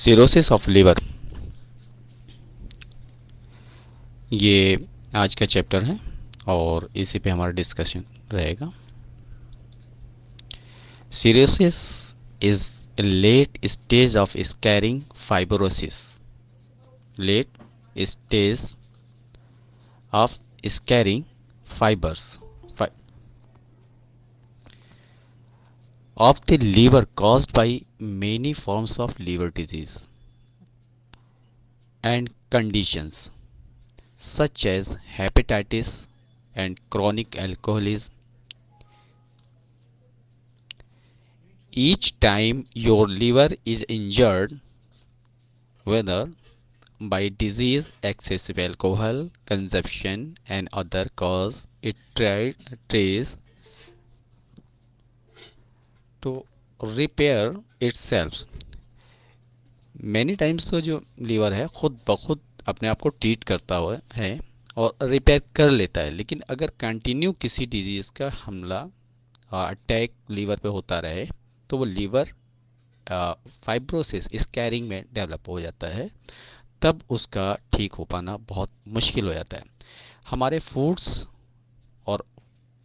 Cirrhosis of liver, ये आज का चैप्टर है और इसी पे हमारा डिस्कशन रहेगा। Cirrhosis is a late stage of scarring fibrosis, late stage of scarring fibers fi- of the liver caused by many forms of liver disease and conditions such as hepatitis and chronic alcoholism. Each time your liver is injured, whether by disease, excessive alcohol consumption, and other cause, it tries to repair itself. Many times तो जो liver है खुद ब खुद अपने आप को treat करता हुआ है और रिपेयर कर लेता है, लेकिन अगर कंटिन्यू किसी डिजीज का हमला अटैक लीवर पे होता रहे तो वो लीवर फाइब्रोसिस स्कैरिंग में डेवलप हो जाता है, तब उसका ठीक हो पाना बहुत मुश्किल हो जाता है। हमारे फूड्स और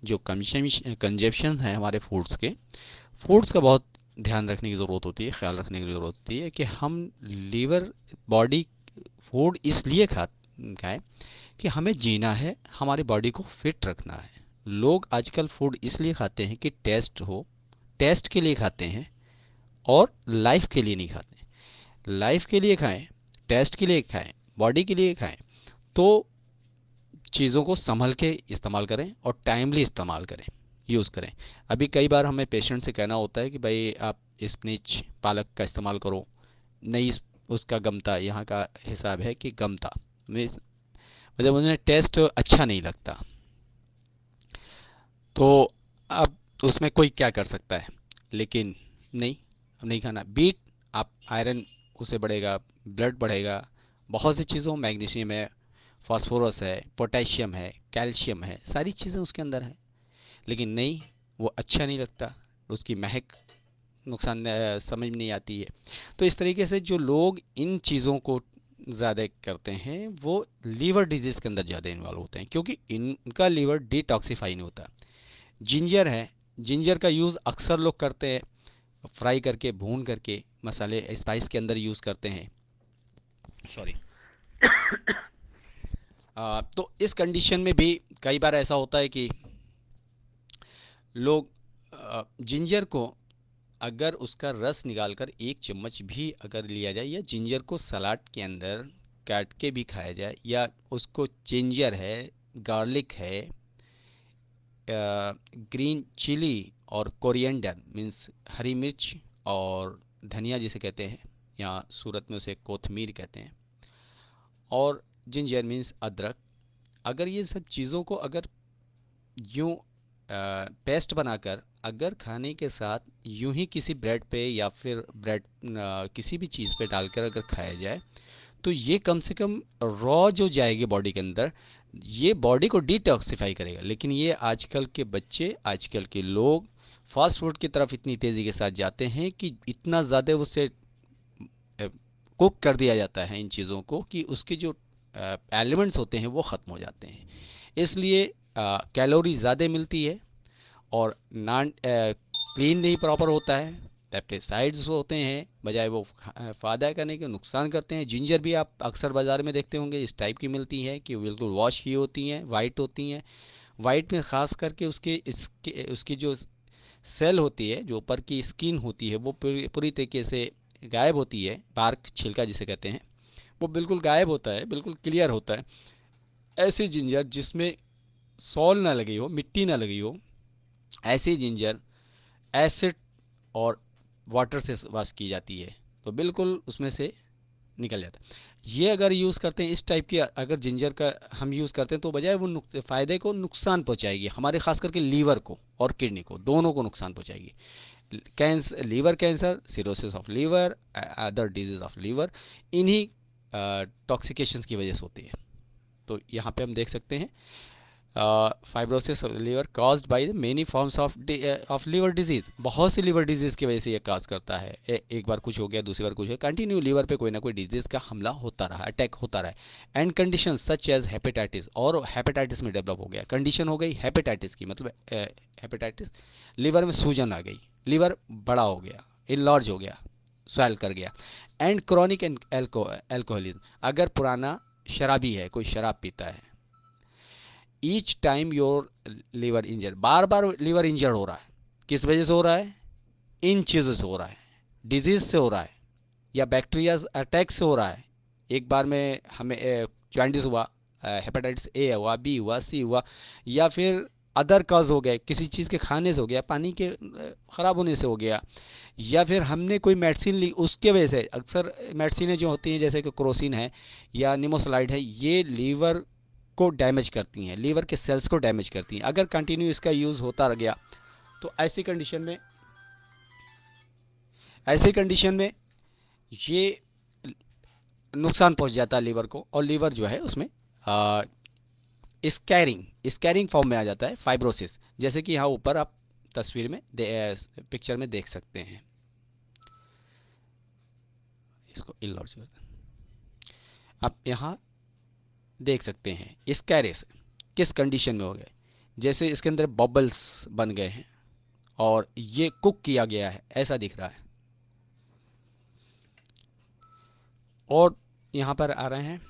जो कंजप्शन है हमारे फूड्स का बहुत ध्यान रखने की ज़रूरत होती है, ख्याल रखने की ज़रूरत होती है कि हम लीवर बॉडी फूड इसलिए खाएं कि हमें जीना है, हमारी बॉडी को फिट रखना है। लोग आजकल फूड इसलिए खाते हैं कि टेस्ट के लिए खाते हैं और लाइफ के लिए नहीं खाते। लाइफ के लिए खाएं, टेस्ट के लिए खाएं, बॉडी के लिए खाएं, तो चीज़ों को संभल के इस्तेमाल करें और टाइमली इस्तेमाल करें, यूज़ करें। अभी कई बार हमें पेशेंट से कहना होता है कि भाई आप स्पिनच पालक का इस्तेमाल करो, नहीं उसका गमता, यहाँ का हिसाब है कि गमता मतलब उन्हें टेस्ट अच्छा नहीं लगता, तो अब उसमें कोई क्या कर सकता है, लेकिन नहीं, अब नहीं खाना। बीट आप आयरन उससे बढ़ेगा, ब्लड बढ़ेगा, बहुत सी चीज़ों, मैग्नीशियम है, फास्फोरस है, पोटेशियम है, कैल्शियम है, सारी चीज़ें उसके अंदर है, लेकिन नहीं, वो अच्छा नहीं लगता, उसकी महक नुकसान समझ नहीं आती है। तो इस तरीके से जो लोग इन चीज़ों को ज़्यादा करते हैं वो लीवर डिजीज़ के अंदर ज़्यादा इन्वॉल्व होते हैं, क्योंकि इनका लीवर डिटॉक्सिफाई नहीं होता। जिंजर है, जिंजर का यूज़ अक्सर लोग करते हैं फ्राई करके, भून करके, मसाले स्पाइस के अंदर यूज़ करते हैं। सॉरी। तो इस कंडीशन में भी कई बार ऐसा होता है कि लोग जिंजर को अगर उसका रस निकालकर एक चम्मच भी अगर लिया जाए, या जिंजर को सलाद के अंदर काट के भी खाया जाए, या उसको जिंजर है, गार्लिक है, ग्रीन चिली और कोरिएंडर मीन्स हरी मिर्च और धनिया जिसे कहते हैं, यहाँ सूरत में उसे कोथमीर कहते हैं, और जिंजर मीन्स अदरक, अगर ये सब चीज़ों को अगर यूं पेस्ट बनाकर अगर खाने के साथ यूं ही किसी ब्रेड पे या फिर ब्रेड किसी भी चीज़ पे डालकर अगर खाया जाए, तो ये कम से कम रॉ जो जाएगी बॉडी के अंदर, ये बॉडी को डिटॉक्सिफाई करेगा। लेकिन ये आजकल के बच्चे, आजकल के लोग फास्ट फूड की तरफ इतनी तेज़ी के साथ जाते हैं कि इतना ज़्यादा उससे कुक कर दिया जाता है इन चीज़ों को कि उसके जो एलिमेंट्स होते हैं वो ख़त्म हो जाते हैं। इसलिए कैलोरी ज़्यादा मिलती है और नॉन क्लीन नहीं प्रॉपर होता है, पेप्टिसाइड्स होते हैं, बजाय वो फ़ायदा करने के नुकसान करते हैं। जिंजर भी आप अक्सर बाज़ार में देखते होंगे इस टाइप की मिलती है कि बिल्कुल वॉश की होती हैं, वाइट होती हैं। वाइट में ख़ास करके उसकी जो सेल होती है, जो ऊपर की स्किन होती है, वो पूरी तरीके से गायब होती है, बार्क छिलका जिसे कहते हैं, वो बिल्कुल गायब होता है, बिल्कुल क्लियर होता है। ऐसी जिंजर जिसमें सॉल ना लगी हो, मिट्टी ना लगी हो, ऐसी जिंजर एसिड और वाटर से वॉश की जाती है तो बिल्कुल उसमें से निकल जाता है। ये अगर यूज़ करते हैं इस टाइप की, अगर जिंजर का हम यूज़ करते हैं तो बजाय वो फ़ायदे को नुकसान पहुंचाएगी, हमारे खास करके लीवर को और किडनी को, दोनों को नुकसान पहुंचाएगी। Cancer, liver cancer, cirrhosis of liver, other disease of liver, इन्हीं टॉक्सिकेशंस की वजह से होती है। तो यहाँ पे हम देख सकते हैं fibrosis liver caused by the many forms of liver disease, बहुत सी लीवर डिजीज की वजह से ये काज करता है। एक बार कुछ हो गया, दूसरी बार कुछ हो, कंटिन्यू लीवर पे कोई ना कोई डिजीज का हमला होता रहा, अटैक होता रहा। And condition such as hepatitis, और हेपेटाइटिस में डेवलप हो गया, कंडीशन हो गई हेपेटाइटिस की, मतलब हेपेटाइटिस, लीवर में सूजन आ गई, लीवर बड़ा हो गया, इनलार्ज हो गया, स्वेल कर गया। एंड क्रॉनिक एल्कोहलिज्म, अगर पुराना शराबी है, कोई शराब पीता है, each time your liver injured, बार बार लीवर इंजर्ड हो रहा है, किस वजह से हो रहा है? इन चीज़ों से हो रहा है, डिजीज से हो रहा है, या बैक्टीरिया अटैक से हो रहा है। एक बार में हमें जॉन्डिस हुआ, हेपेटाइटिस ए हुआ, बी हुआ, सी हुआ, या फिर अदर कॉज हो गए, किसी चीज़ के खाने से हो गया, पानी के ख़राब होने से हो गया, या फिर हमने कोई मेडिसिन ली उसके वजह से। अक्सर मेडिसिनें जो होती हैं जैसे कि क्रोसिन है या निमोसलाइड है, ये लीवर को डैमेज करती हैं, लीवर के सेल्स को डैमेज करती हैं। अगर कंटिन्यू इसका यूज़ होता रह गया तो ऐसी कंडीशन में ये नुकसान पहुंच जाता है लीवर को, और लीवर जो है उसमें स्कैरिंग फॉर्म में आ जाता है, फाइब्रोसिस, जैसे कि यहाँ ऊपर आप तस्वीर में पिक्चर में देख सकते हैं। इसको इलॉर्ज आप यहाँ देख सकते हैं। स्कैरिस किस कंडीशन में हो गए? जैसे इसके अंदर बबल्स बन गए हैं और ये कुक किया गया है, ऐसा दिख रहा है। और यहाँ पर आ रहे हैं,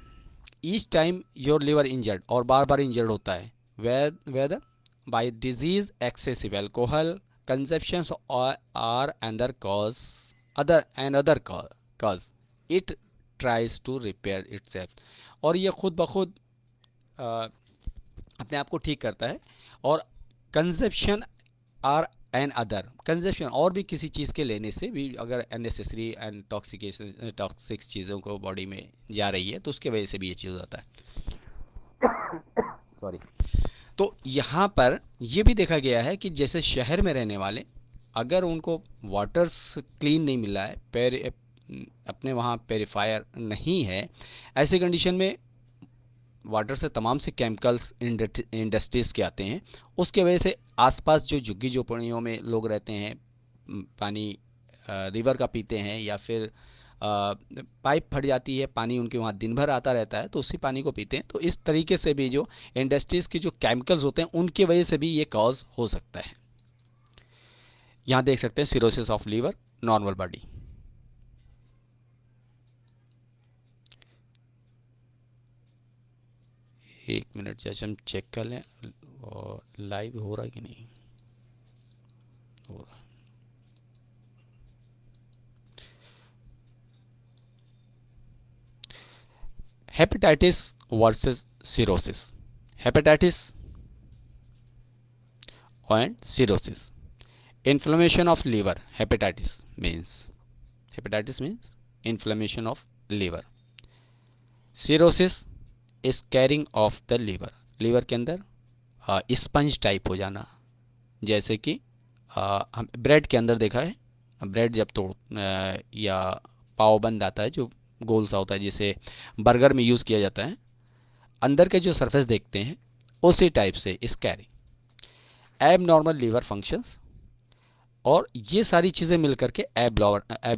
each time your liver injured, और बार बार इंजर्ड होता है, whether by disease, excessive alcohol consumption, or other cause it tries to repair itself, और ये खुद ब खुद अपने आप को ठीक करता है। और consumption or another, consumption और भी किसी चीज़ के लेने से भी, अगर अननेसेसरी एंड टॉक्सिक चीज़ों को बॉडी में जा रही है तो उसके वजह से भी ये चीज़ होता है। सॉरी। तो यहाँ पर ये भी देखा गया है कि जैसे शहर में रहने वाले, अगर उनको वाटर्स क्लीन नहीं मिला है, अपने वहाँ पेरिफायर नहीं है, ऐसी कंडीशन में वाटर से तमाम से केमिकल्स इंडस्ट्रीज़ के आते हैं, उसके वजह से आसपास जो झुग्गी झोपड़ियों में लोग रहते हैं, पानी रिवर का पीते हैं, या फिर पाइप फट जाती है, पानी उनके वहाँ दिन भर आता रहता है तो उसी पानी को पीते हैं। तो इस तरीके से भी जो इंडस्ट्रीज़ के जो केमिकल्स होते हैं उनकी वजह से भी ये कॉज हो सकता है। यहाँ देख सकते हैं cirrhosis of liver, normal body. एक मिनट जैसे हम चेक कर लें और लाइव हो रहा है कि नहीं हो रहा। Hepatitis versus cirrhosis, hepatitis and cirrhosis, inflammation of liver, hepatitis means inflammation of liver, cirrhosis scarring of the liver, liver के अंदर स्पंज टाइप हो जाना, जैसे कि हम ब्रेड के अंदर देखा है, ब्रेड जब या पाव बन आता है जो गोल सा होता है जिसे बर्गर में यूज़ किया जाता है, अंदर के जो सरफेस देखते हैं उसी टाइप से स्कैरिंग, एब नॉर्मल लीवर फंक्शंस, और ये सारी चीज़ें मिलकर के एब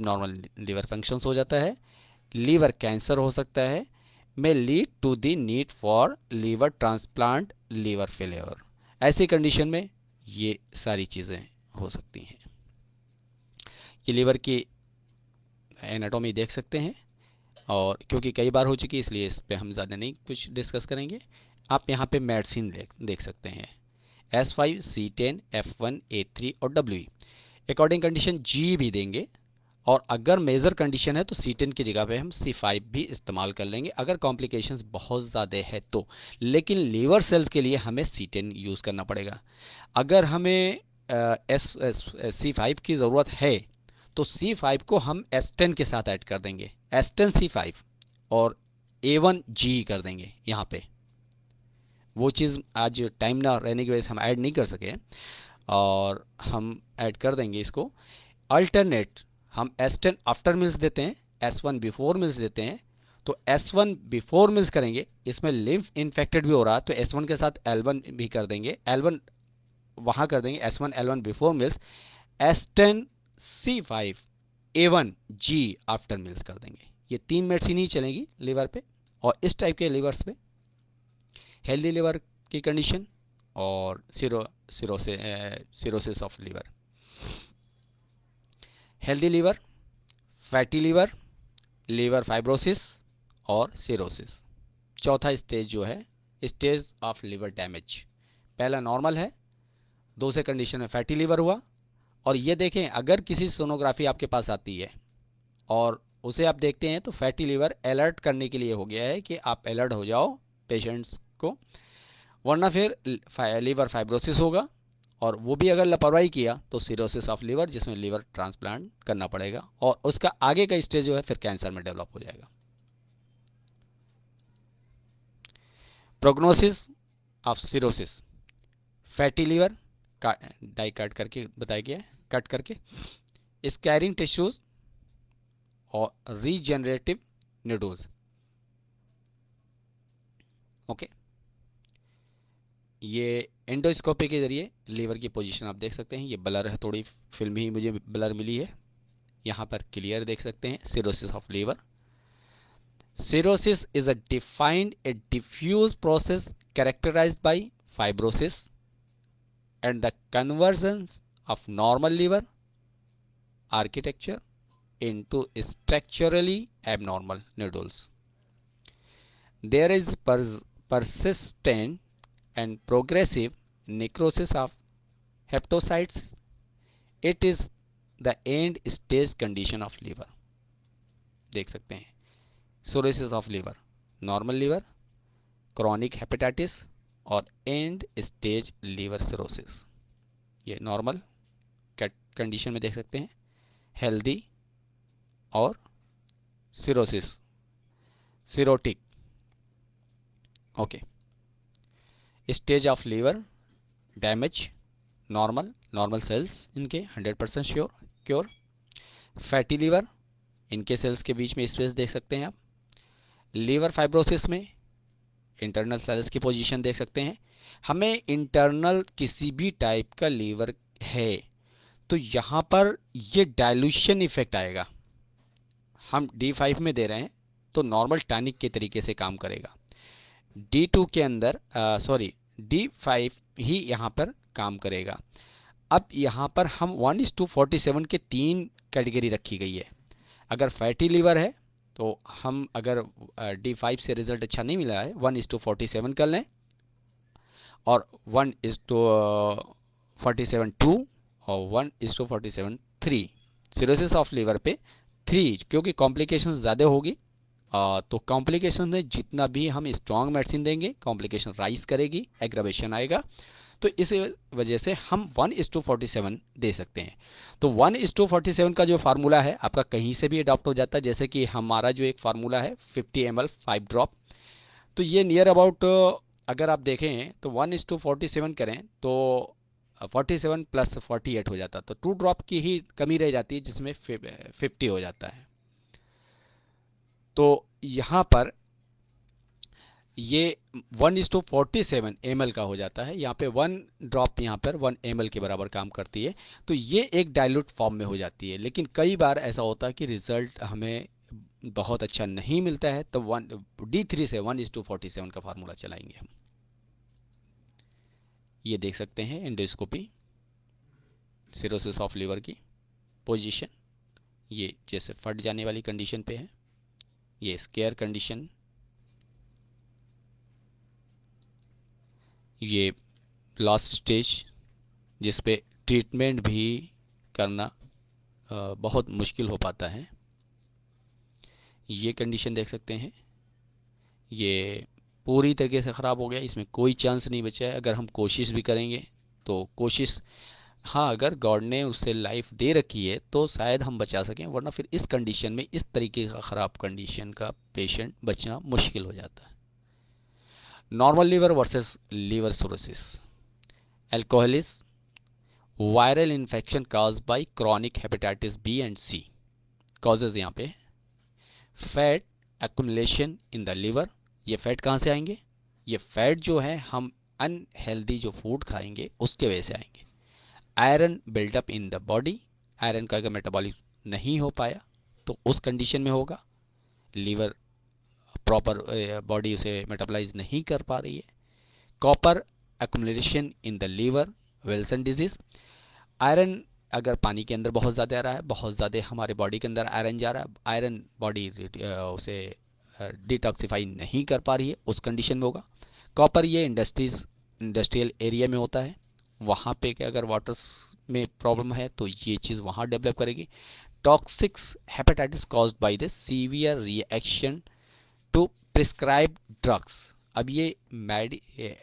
नॉर्मल लीवर फंक्शंस हो जाता है। लीवर कैंसर हो सकता है, may lead to the need for liver transplant, liver failure, ऐसी कंडीशन में ये सारी चीज़ें हो सकती हैं। ये लीवर की एनाटॉमी देख सकते हैं, और क्योंकि कई बार हो चुकी है इसलिए इस पे हम ज़्यादा नहीं कुछ डिस्कस करेंगे। आप यहाँ पे मेडिसिन देख सकते हैं, S5, C10, F1, A3 और WE, अकॉर्डिंग कंडीशन G भी देंगे, और अगर मेजर कंडीशन है तो C10 की जगह पे हम C5 भी इस्तेमाल कर लेंगे अगर कॉम्प्लिकेशंस बहुत ज़्यादा है तो। लेकिन लीवर सेल्स के लिए हमें C10 यूज़ करना पड़ेगा। अगर हमें C5 की ज़रूरत है तो C5 को हम S10 के साथ ऐड कर देंगे, S10 C5 और A1 G कर देंगे। यहाँ पे वो चीज़ आज टाइम ना रहने की वजह से हम ऐड नहीं कर सके, और हम ऐड कर देंगे इसको। अल्टरनेट हम S10 आफ्टर मिल्स देते हैं, S1 बिफोर मिल्स देते हैं, तो S1 बिफोर मील्स करेंगे, इसमें लिम्फ इन्फेक्टेड भी हो रहा है तो S1 के साथ L1 भी कर देंगे, L1 वहां कर देंगे, S1 L1 before meals, S10 C5 A1 G after meals कर देंगे। ये 3 मेडिसिन ही चलेंगी लीवर पे और इस टाइप के लीवर्स पे, हेल्दी लीवर की कंडीशन और cirrhosis of liver. Healthy liver, fatty liver, liver fibrosis और सिरोसिस। चौथा स्टेज जो है स्टेज ऑफ लीवर डैमेज। पहला नॉर्मल है, दूसरे कंडीशन में फैटी लीवर हुआ। और ये देखें, अगर किसी सोनोग्राफी आपके पास आती है और उसे आप देखते हैं तो फैटी लीवर अलर्ट करने के लिए हो गया है कि आप अलर्ट हो जाओ पेशेंट्स को, वरना फिर लीवर फाइब्रोसिस होगा और वो भी अगर लापरवाही किया तो सिरोसिस ऑफ लीवर, जिसमें लीवर ट्रांसप्लांट करना पड़ेगा और उसका आगे का स्टेज जो है फिर कैंसर में डेवलप हो जाएगा। Prognosis of cirrhosis, fatty liver डाई कट करके बताया गया है, कट करके स्कैरिंग टिश्यूज और रीजेनरेटिव न्यूडल्स। ओके, ये एंडोस्कोपी के जरिए लीवर की पोजीशन आप देख सकते हैं। ये ब्लर है, थोड़ी फिल्म ही मुझे ब्लर मिली है, यहाँ पर क्लियर देख सकते हैं cirrhosis of liver. Cirrhosis is a diffuse process characterized by fibrosis and the conversion of normal liver architecture into structurally abnormal nodules. There is persistent and progressive necrosis of hepatocytes. It is the end stage condition of liver. देख सकते हैं cirrhosis of liver, normal liver, chronic hepatitis और end stage liver cirrhosis. ये normal condition में देख सकते हैं, healthy और cirrhosis, cirrhotic. Okay, stage of liver damage, normal cells इनके 100% क्योर। फैटी लीवर, इनके सेल्स के बीच में स्पेस देख सकते हैं आप। लीवर फाइब्रोसिस में इंटरनल सेल्स की पोजीशन देख सकते हैं। हमें इंटरनल किसी भी टाइप का लीवर है तो यहाँ पर ये डाइल्यूशन इफेक्ट आएगा। हम D5 में दे रहे हैं तो नॉर्मल टॉनिक के तरीके से काम करेगा। D2 के अंदर D5 ही यहाँ पर काम करेगा। अब यहाँ पर हम 1:47 के 3 कैटेगरी रखी गई है। अगर फैटी लीवर है तो हम अगर D5 से रिजल्ट अच्छा नहीं मिला है 1:47 कर लें और 1:47 2 और 1:47 3। सिरोसिस ऑफ लीवर पे 3, क्योंकि कॉम्प्लिकेशन ज़्यादा होगी तो कॉम्प्लिकेशन में जितना भी हम स्ट्रॉन्ग मेडिसिन देंगे कॉम्प्लिकेशन राइज करेगी, एग्रावेशन आएगा। तो इस वजह से हम 1:47 दे सकते हैं। तो 1:47 का जो फार्मूला है आपका कहीं से भी अडॉप्ट हो जाता है, जैसे कि हमारा जो एक फार्मूला है 50 ml 5 ड्रॉप, तो ये नियर अबाउट अगर आप देखें तो 1:47 करें तो 47 + 48 हो जाता, तो 2 ड्रॉप की ही कमी रह जाती है जिसमें 50 हो जाता है। तो यहाँ पर ये 1:47 ml का हो जाता है। यहाँ पे 1 ड्रॉप यहाँ पर 1 ml के बराबर काम करती है, तो ये एक डाइल्यूट फॉर्म में हो जाती है। लेकिन कई बार ऐसा होता है कि रिजल्ट हमें बहुत अच्छा नहीं मिलता है, तो D3 से 1:47 का फार्मूला चलाएंगे हम। ये देख सकते हैं एंडोस्कोपी, सिरोसिस ऑफ लीवर की पोजीशन, ये जैसे फट जाने वाली कंडीशन पे है, ये स्केयर कंडीशन, ये लास्ट स्टेज जिस पे ट्रीटमेंट भी करना बहुत मुश्किल हो पाता है। ये कंडीशन देख सकते हैं, ये पूरी तरीके से ख़राब हो गया, इसमें कोई चांस नहीं बचा है। अगर हम कोशिश भी करेंगे तो कोशिश, हाँ अगर गॉड ने उससे लाइफ दे रखी है तो शायद हम बचा सकें, वरना फिर इस कंडीशन में इस तरीके का ख़राब कंडीशन का पेशेंट बचना मुश्किल हो जाता है। Normal liver versus liver cirrhosis. Alcoholism, viral infection caused by chronic hepatitis B and C causes यहाँ पे, fat accumulation in the liver. ये फैट कहाँ से आएंगे? ये फैट जो है हम अनहेल्दी जो फूड खाएंगे उसके वजह से आएंगे। Iron buildup in the body, iron का अगर मेटाबॉलिज्म नहीं हो पाया तो उस कंडीशन में होगा, लीवर प्रॉपर बॉडी उसे मेटाबोलाइज नहीं कर पा रही है। Copper accumulation in the liver, Wilson disease. Iron अगर पानी के अंदर बहुत ज़्यादा आ रहा है, बहुत ज़्यादा हमारे बॉडी के अंदर आयरन जा रहा है, आयरन बॉडी उसे डिटॉक्सिफाई नहीं कर पा रही है, उस कंडीशन में होगा। कॉपर ये इंडस्ट्रियल एरिया में होता है, वहाँ पे अगर वाटर्स में प्रॉब्लम है तो ये चीज़ वहाँ डेवलप करेगी। Toxics hepatitis caused by the severe reaction to prescribe drugs. अब ये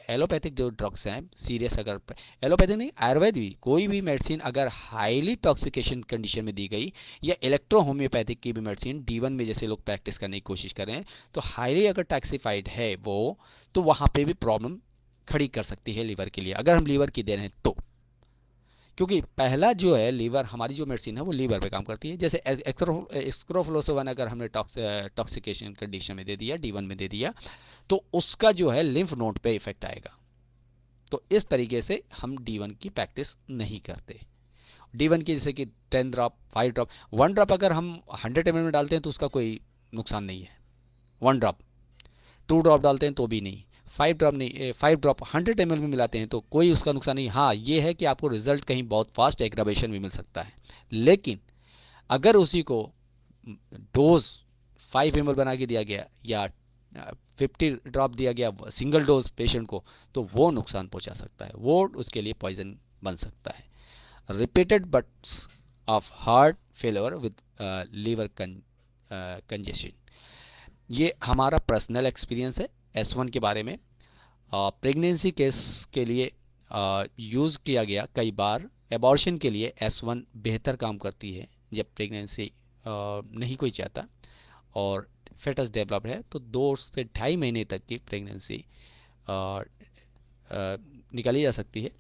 एलोपैथिक जो ड्रग्स हैं सीरियस, अगर एलोपैथिक नहीं आयुर्वेद भी, कोई भी मेडिसिन अगर हाईली टॉक्सिकेशन कंडीशन में दी गई, या इलेक्ट्रो होम्योपैथिक की भी मेडिसिन D1 में जैसे लोग प्रैक्टिस करने की कोशिश कर रहे हैं, तो हाईली अगर टॉक्सिफाइड है वो, तो वहाँ पे भी प्रॉब्लम खड़ी कर सकती है लीवर के लिए, अगर हम लीवर की दे रहे हैं तो। क्योंकि पहला जो है लीवर, हमारी जो मेडिसिन है वो लीवर पे काम करती है। जैसे एक्सक्रोफ्लोसोवन अगर हमने टॉक्सिकेशन कंडीशन में दे दिया, D1 में दे दिया, तो उसका जो है लिम्फ नोड पे इफेक्ट आएगा। तो इस तरीके से हम D1 की प्रैक्टिस नहीं करते। D1 की जैसे कि 10 ड्रॉप, 5 ड्रॉप, 1 ड्रॉप अगर हम 100 ml में डालते हैं तो उसका कोई नुकसान नहीं है, 1 ड्रॉप। 2 ड्रॉप डालते हैं तो भी नहीं, 5 ड्रॉप नहीं, 5 ड्रॉप 100 ml में मिलाते हैं तो कोई उसका नुकसान नहीं। हाँ ये है कि आपको रिजल्ट कहीं बहुत फास्ट एग्रावेशन भी मिल सकता है, लेकिन अगर उसी को डोज 5 ml बना के दिया गया या 50 ड्रॉप दिया गया सिंगल डोज पेशेंट को, तो वो नुकसान पहुंचा सकता है, वो उसके लिए पॉइजन बन सकता है। Repeated bouts of heart failure with liver congestion, ये हमारा पर्सनल एक्सपीरियंस है S1 के बारे में। प्रेगनेंसी केस के लिए यूज़ किया गया कई बार। एबॉर्शन के लिए S1 बेहतर काम करती है जब प्रेगनेंसी नहीं कोई चाहता और फेटस डेवलप है, तो 2 से 2.5 महीने तक की प्रेगनेंसी निकाली जा सकती है,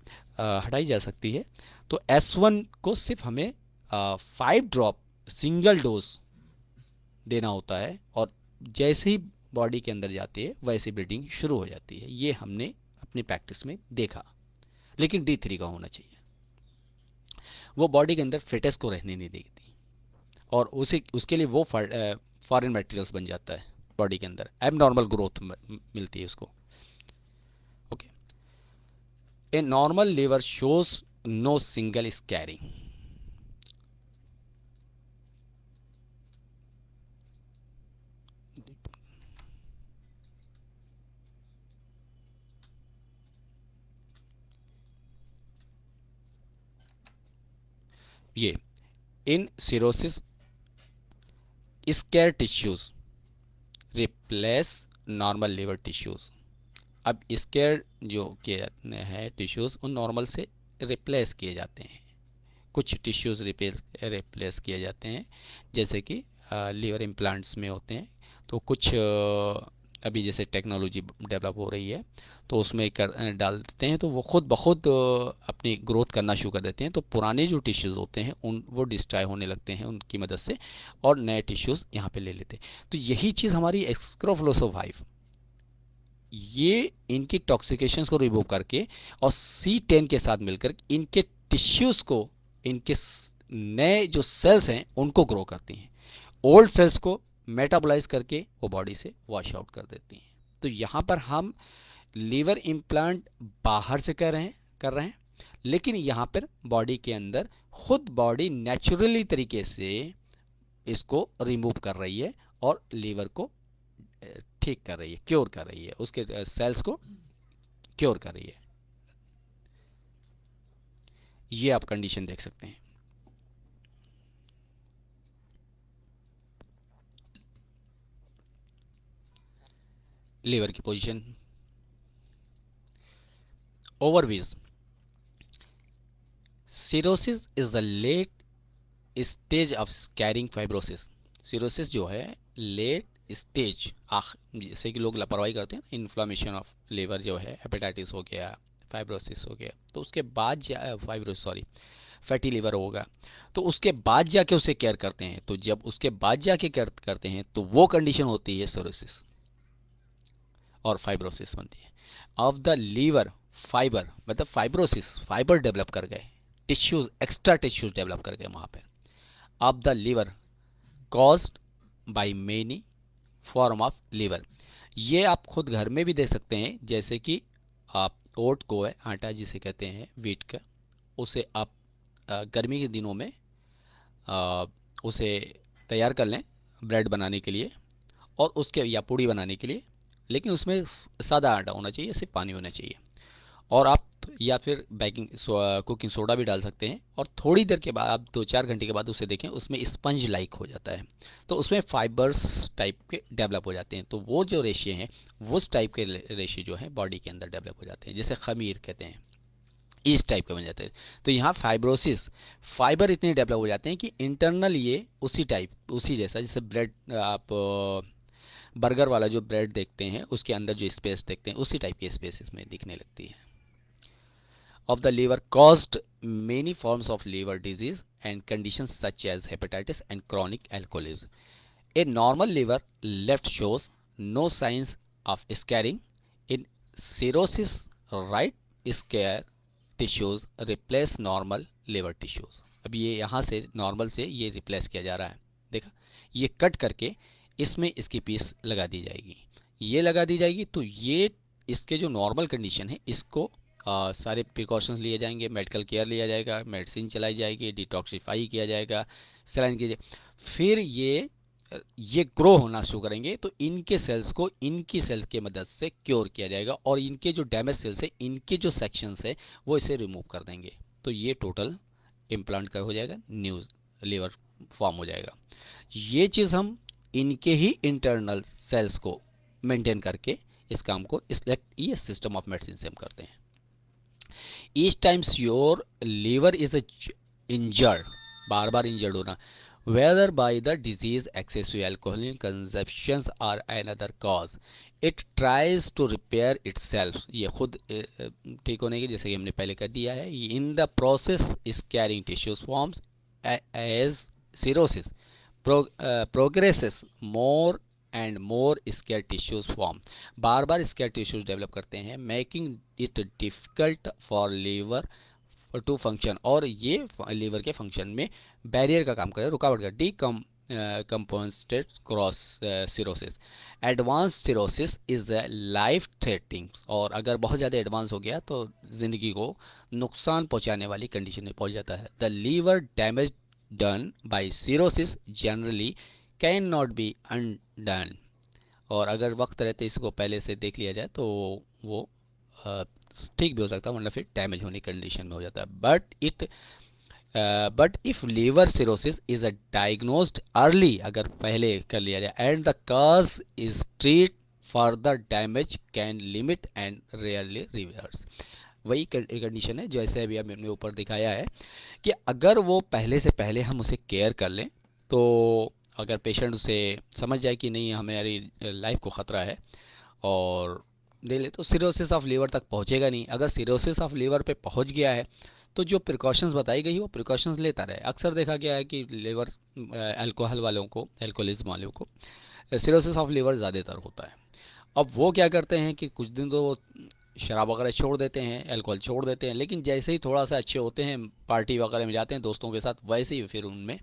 हटाई जा सकती है। तो S1 को सिर्फ हमें 5 ड्रॉप सिंगल डोज देना होता है, और जैसे ही बॉडी के अंदर जाती है वैसे ब्लीडिंग शुरू हो जाती है। ये हमने अपनी प्रैक्टिस में देखा। लेकिन D3 का होना चाहिए, वो बॉडी के अंदर फेटस को रहने नहीं देती, और उसे उसके लिए वो फॉरेन मटेरियल्स बन जाता है बॉडी के अंदर, एबनॉर्मल ग्रोथ मिलती है उसको। Okay, a normal liver shows no single scarring. ये in cirrhosis scar tissues replace normal liver tissues. अब स्केयर जो किए जाते हैं टिश्यूज, उन नॉर्मल से रिप्लेस किए जाते हैं, कुछ टिश्यूज रिप्लेस किए जाते हैं, जैसे कि लीवर इम्प्लांट्स में होते हैं। तो कुछ अभी जैसे टेक्नोलॉजी डेवलप हो रही है तो उसमें डाल देते हैं, तो वो खुद ब खुद अपनी ग्रोथ करना शुरू कर देते हैं। तो पुराने जो टिश्यूज़ होते हैं उन वो डिस्ट्रॉय होने लगते हैं उनकी मदद से, और नए टिश्यूज़ यहाँ पे ले लेते हैं। तो यही चीज़ हमारी एक्सक्रोफ्लोसोवाइव, ये इनकी टॉक्सिकेशंस को रिमूव करके और C10 के साथ मिलकर इनके टिश्यूज़ को, इनके नए जो सेल्स हैं उनको ग्रो करती हैं, ओल्ड सेल्स को मेटाबोलाइज करके वो बॉडी से वॉश आउट कर देती हैं। तो यहाँ पर हम लीवर इम्प्लांट बाहर से कर रहे हैं, लेकिन यहाँ पर बॉडी के अंदर खुद बॉडी नेचुरली तरीके से इसको रिमूव कर रही है और लीवर को ठीक कर रही है, क्योर कर रही है, उसके सेल्स को क्योर कर रही है। ये आप कंडीशन देख सकते हैं। लीवर की position, overviews. Cirrhosis is the late stage of scarring fibrosis. Cirrhosis जो है लेट स्टेज, जैसे कि लोग लापरवाही करते हैं, इन्फ्लामेशन ऑफ लीवर जो है, हेपेटाइटिस हो गया, फाइब्रोसिस हो गया, तो उसके बाद फैटी लिवर होगा, तो उसके बाद जाके उसे केयर करते हैं, तो जब उसके बाद जाके केयर करते हैं तो वो कंडीशन होती है सिरोसिस और फाइब्रोसिस बनती है। ऑफ द लीवर, फाइबर मतलब फाइब्रोसिस, फाइबर डेवलप कर गए, टिश्यूज, एक्स्ट्रा टिश्यूज डेवलप कर गए वहां पे। Of the liver caused by many form of liver. ये आप खुद घर में भी दे सकते हैं, जैसे कि आप ओट को है, आटा जिसे कहते हैं वीट का, उसे आप गर्मी के दिनों में अ, उसे तैयार कर लें ब्रेड बनाने के लिए, और उसके या पूड़ी बनाने के लिए, लेकिन उसमें सादा आटा होना चाहिए, सिर्फ पानी होना चाहिए। और आप या फिर कुकिंग सोडा भी डाल सकते हैं, और थोड़ी देर के बाद आप 2-4 घंटे के बाद उसे देखें, उसमें स्पंज लाइक हो जाता है, तो उसमें फाइबर्स टाइप के डेवलप हो जाते हैं, तो वो जो रेशे हैं, वो उस टाइप के रेशे जो हैं बॉडी के अंदर डेवलप हो जाते हैं, जैसे खमीर कहते हैं, इस टाइप के बन जाते हैं। तो यहाँ फाइब्रोसिस, फाइबर इतने डेवलप हो जाते हैं कि इंटरनल ये उसी टाइप, उसी जैसा, जैसे ब्रेड आप बर्गर वाला जो ब्रेड देखते हैं उसके अंदर जो स्पेस देखते हैं, उसी टाइप की स्पेस इसमें दिखने लगती है। Of the liver caused many forms of liver disease and conditions such as hepatitis and chronic alcoholism. A normal liver left shows no signs of scarring. In cirrhosis, right scar tissues replace normal liver tissues. अब ये यहाँ से normal से ये replace किया जा रहा है, देखा, ये कट करके इसमें इसकी पीस लगा दी जाएगी, ये लगा दी जाएगी, तो ये इसके जो नॉर्मल कंडीशन है इसको सारे प्रिकॉशंस लिए जाएंगे, मेडिकल केयर लिया जाएगा, मेडिसिन चलाई जाएगी, डिटॉक्सिफाई किया जाएगा, सलाइन की, फिर ये ग्रो होना शुरू करेंगे, तो इनके सेल्स को इनकी सेल्स की मदद से क्योर किया जाएगा, और इनके जो डैमेज सेल्स है, इनके जो सेक्शंस है, वो इसे रिमूव कर देंगे, तो ये टोटल इम्प्लांट कर हो जाएगा, न्यू लीवर फॉर्म हो जाएगा। ये चीज़ हम इनके ही इंटरनल सेल्स को मेंटेन करके इस काम को ये सिस्टम ऑफ मेडिसिन से हम करते हैं। Each times your liver is injured, बार बार इंजर्ड होना, whether by the disease, excessive alcohol consumptions or another cause, it tries to repair itself, ये खुद ठीक होने की, जैसे कि हमने पहले कर दिया है, in the process is carrying tissues forms as cirrhosis progresses, more and more scar tissues form, बार बार scar tissues डेवलप करते हैं, making it difficult for liver to function, और ये लीवर के फंक्शन में बैरियर का काम करे, रुकावट का, de composted cross cirrhosis. Advance cirrhosis is life threatening, और अगर बहुत ज़्यादा एडवांस हो गया तो ज़िंदगी को नुकसान पहुंचाने वाली कंडीशन में पहुंच जाता है। The liver damage done by cirrhosis generally can not be undone, और अगर वक्त रहते इसको पहले से देख लिया जाए तो वो ठीक भी हो सकता है, वरना फिर डैमेज होने की कंडीशन में हो जाता है। But if liver cirrhosis is a diagnosed early, अगर पहले कर लिया जाए, and the cause is treat further damage can limit and rarely reverse, वही कंडीशन है जैसे अभी हमने ऊपर दिखाया है, कि अगर वो पहले से पहले हम उसे केयर कर लें, तो अगर पेशेंट उसे समझ जाए कि नहीं हमारी लाइफ को ख़तरा है और दे ले, तो सिरोसिस ऑफ लीवर तक पहुंचेगा नहीं। अगर सिरोसिस ऑफ लीवर पे पहुंच गया है तो जो प्रिकॉशंस बताई गई वो प्रिकॉशंस लेता रहे। अक्सर देखा गया है कि लीवर अल्कोहल वालों को, अल्कोहलिज्म वालों को सिरोसिस ऑफ लीवर ज़्यादातर होता है। अब वो क्या करते हैं कि कुछ दिन तो वो शराब वगैरह छोड़ देते हैं, अल्कोहल छोड़ देते हैं, लेकिन जैसे ही थोड़ा सा अच्छे होते हैं, पार्टी वगैरह में जाते हैं दोस्तों के साथ, वैसे ही फिर उनमें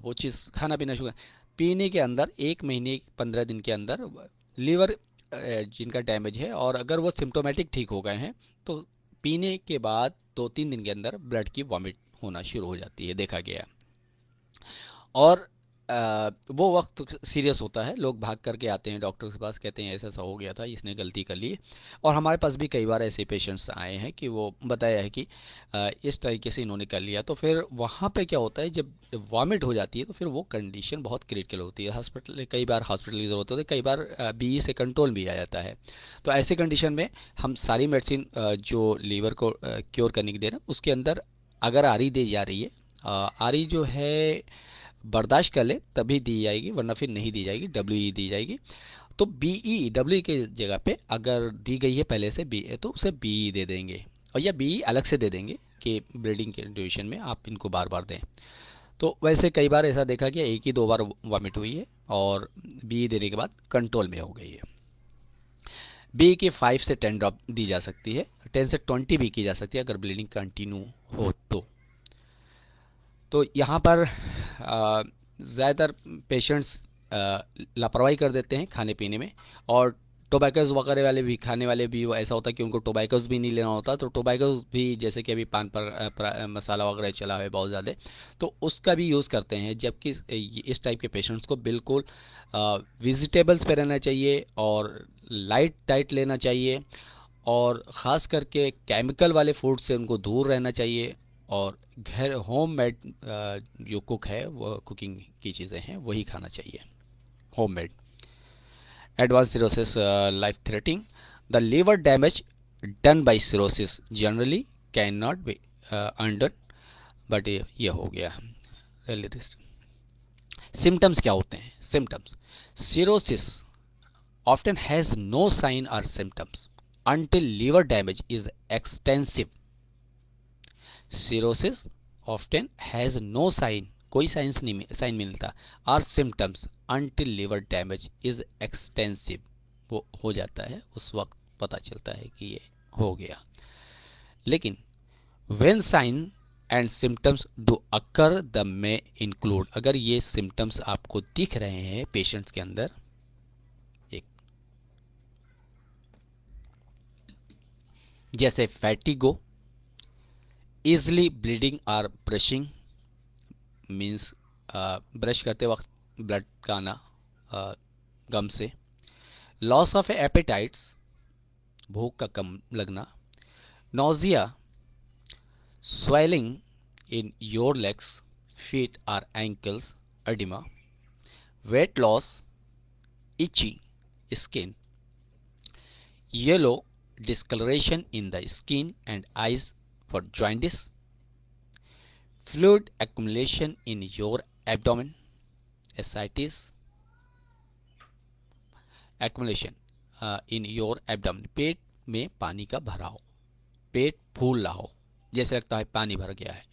वो चीज़ खाना पीना शुरू, पीने के अंदर 1 महीने 15 दिन के अंदर लीवर जिनका डैमेज है, और अगर वो सिम्टोमेटिक ठीक हो गए हैं, तो पीने के बाद 2-3 दिन के अंदर ब्लड की वॉमिट होना शुरू हो जाती है, देखा गया। और वो वक्त सीरियस होता है, लोग भाग करके आते हैं डॉक्टर के पास, कहते हैं ऐसा ऐसा हो गया था, इसने गलती कर ली। और हमारे पास भी कई बार ऐसे पेशेंट्स आए हैं कि वो बताया है कि इस तरीके से इन्होंने कर लिया, तो फिर वहाँ पे क्या होता है, जब वॉमिट हो जाती है तो फिर वो कंडीशन बहुत क्रिटिकल होती है, हॉस्पिटल कई बार हॉस्पिटलाइज होते हैं, कई बार बीई से कंट्रोल भी आ जाता है। तो ऐसे कंडीशन में हम सारी मेडिसिन जो लीवर को क्योर करने की दे रहे हैं, उसके अंदर अगर आरी दी जा रही है, आरी जो है बर्दाश्त कर ले तभी दी जाएगी, वरना फिर नहीं दी जाएगी, डब्ल्यू दी जाएगी। तो बीई, डब्ल्यू के जगह पे अगर दी गई है पहले से बी, तो उसे बी दे देंगे, और या बी अलग से दे देंगे, के ब्लीडिंग के ड्यूरेशन में आप इनको बार बार दें। तो वैसे कई बार ऐसा देखा गया, एक ही 2 बार वॉमिट हुई है और बी देने के बाद कंट्रोल में हो गई है। बी की 5 से 10 ड्रॉप दी जा सकती है, 10 से 20 भी की जा सकती है अगर ब्लीडिंग कंटिन्यू हो तो यहाँ पर ज़्यादातर पेशेंट्स लापरवाही कर देते हैं खाने पीने में, और टोबैकोस वगैरह वाले भी खाने वाले भी वो ऐसा होता है कि उनको टोबैकोस भी नहीं लेना होता। तो टोबैकोस भी जैसे कि अभी पान पर मसाला वगैरह चला है बहुत ज़्यादा, तो उसका भी यूज़ करते हैं। जबकि इस टाइप के पेशेंट्स को बिल्कुल वेजिटेबल्स पे रहना चाहिए और लाइट डाइट लेना चाहिए, और ख़ास करके केमिकल वाले फूड से उनको दूर रहना चाहिए, और घर होम मेड जो कुक है वो कुकिंग की चीज़ें हैं वही खाना चाहिए, home made. Advanced cirrhosis life threatening. The liver damage done by cirrhosis generally cannot be undone, but ये हो गया really। सिम्टम्स क्या होते हैं? Symptoms, cirrhosis often has no sign or symptoms until liver damage is extensive. Cirrhosis often has no sign, कोई science नहीं, sign मिलता, और symptoms until liver damage is extensive, वो हो जाता है उस वक्त पता चलता है कि ये हो गया। लेकिन when sign and symptoms do occur the may include, अगर ये सिम्टम्स आपको दिख रहे हैं पेशेंट्स के अंदर, एक जैसे फैटिगो, इजली ब्लीडिंग और ब्रशिंग, मीन्स ब्रश करते वक्त ब्लड का आना गम से, लॉस ऑफ एपेटाइट्स, भूख का कम लगना, nausea, swelling in your legs, feet और ankles, edema, weight loss, itchy skin, yellow discoloration in the skin and eyes for jaundice, fluid accumulation in your abdomen, ascites, accumulation in your abdomen, पेट में पानी का भराव, पेट फूल रहा हो, जैसे लगता है पानी भर गया है,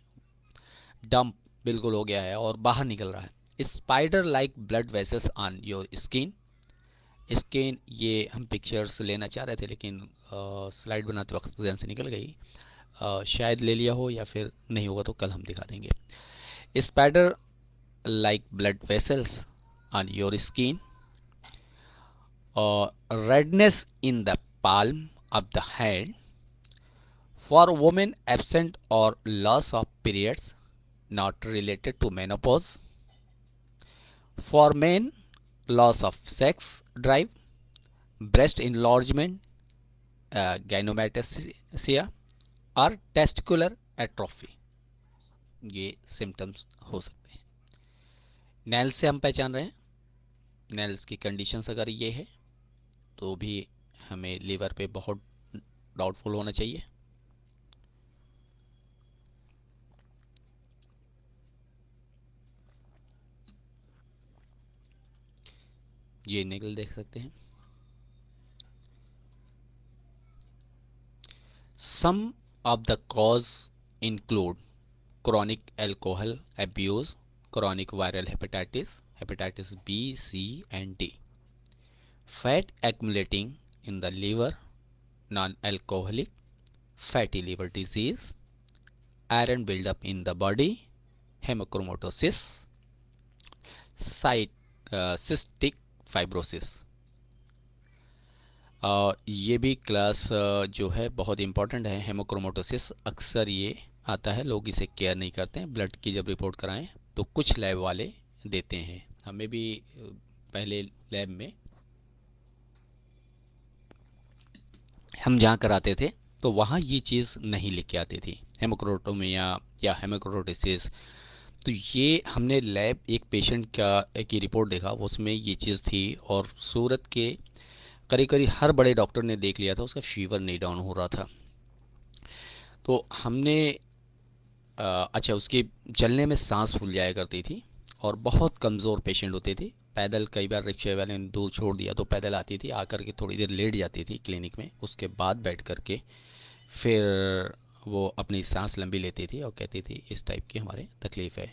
डंप बिल्कुल हो गया है और बाहर निकल रहा है, spider like blood vessels on your skin, skin, ये हम पिक्चर्स लेना चाह रहे थे लेकिन स्लाइड बनाते वक्त ध्यान से निकल गई, शायद ले लिया हो या फिर नहीं होगा तो कल हम दिखा देंगे। Spider like blood vessels on your skin, redness in the palm of the hand, for women absent और loss of periods not related to menopause, for men loss of sex drive, breast enlargement, गाइनोमैटेसिया और testicular atrophy, ये symptoms हो सकते हैं। Nails से हम पहचान रहे हैं, नेल्स की कंडीशंस अगर ये है तो भी हमें लीवर पे बहुत डाउटफुल होना चाहिए। ये निकल देख सकते हैं। Some of the cause include chronic alcohol abuse, chronic viral hepatitis, hepatitis B, C and D, fat accumulating in the liver, non-alcoholic fatty liver disease, iron buildup in the body, hemochromatosis, cystic fibrosis। ये भी class जो है बहुत important है, हेमोक्रोमेटोसिस। अक्सर ये आता है, लोग इसे केयर नहीं करते हैं। ब्लड की जब रिपोर्ट कराएं तो कुछ लैब वाले देते हैं, हमें भी पहले लैब में हम जहाँ कराते थे तो वहाँ ये चीज़ नहीं लिख के आती थी, हेमोक्रोटोमिया या हेमोक्रोटिसिस। तो ये हमने लैब एक पेशेंट का की रिपोर्ट देखा, उसमें ये चीज़ थी, और सूरत के करीब करीब हर बड़े डॉक्टर ने देख लिया था, उसका फीवर नहीं डाउन हो रहा था। तो हमने अच्छा, उसके चलने में सांस फूल जाया करती थी और बहुत कमज़ोर पेशेंट होते थे। पैदल, कई बार रिक्शे वाले ने दूर छोड़ दिया तो पैदल आती थी, आकर के थोड़ी देर लेट जाती थी क्लिनिक में, उसके बाद बैठ करके फिर वो अपनी सांस लंबी लेती थी और कहती थी इस टाइप की हमारे तकलीफ़ है।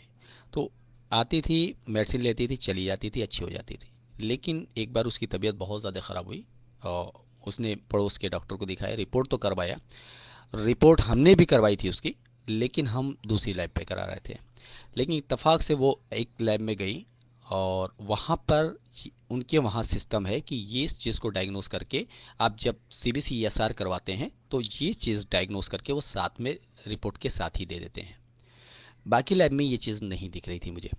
तो आती थी, मेडिसिन लेती थी, चली जाती थी, अच्छी हो जाती थी। लेकिन एक बार उसकी तबीयत बहुत ज़्यादा ख़राब हुई और उसने पड़ोस के डॉक्टर को दिखाया, रिपोर्ट तो करवाया। रिपोर्ट हमने भी करवाई थी उसकी, लेकिन हम दूसरी लैब पे करा रहे थे। लेकिन इत्तेफाक से वो एक लैब में गई और वहाँ पर उनके वहाँ सिस्टम है कि ये इस चीज़ को डायग्नोस करके आप जब सीबीसी ईएसआर करवाते हैं तो ये चीज़ डायग्नोस करके वो साथ में रिपोर्ट के साथ ही दे देते हैं। बाकी लैब में ये चीज़ नहीं दिख रही थी मुझे।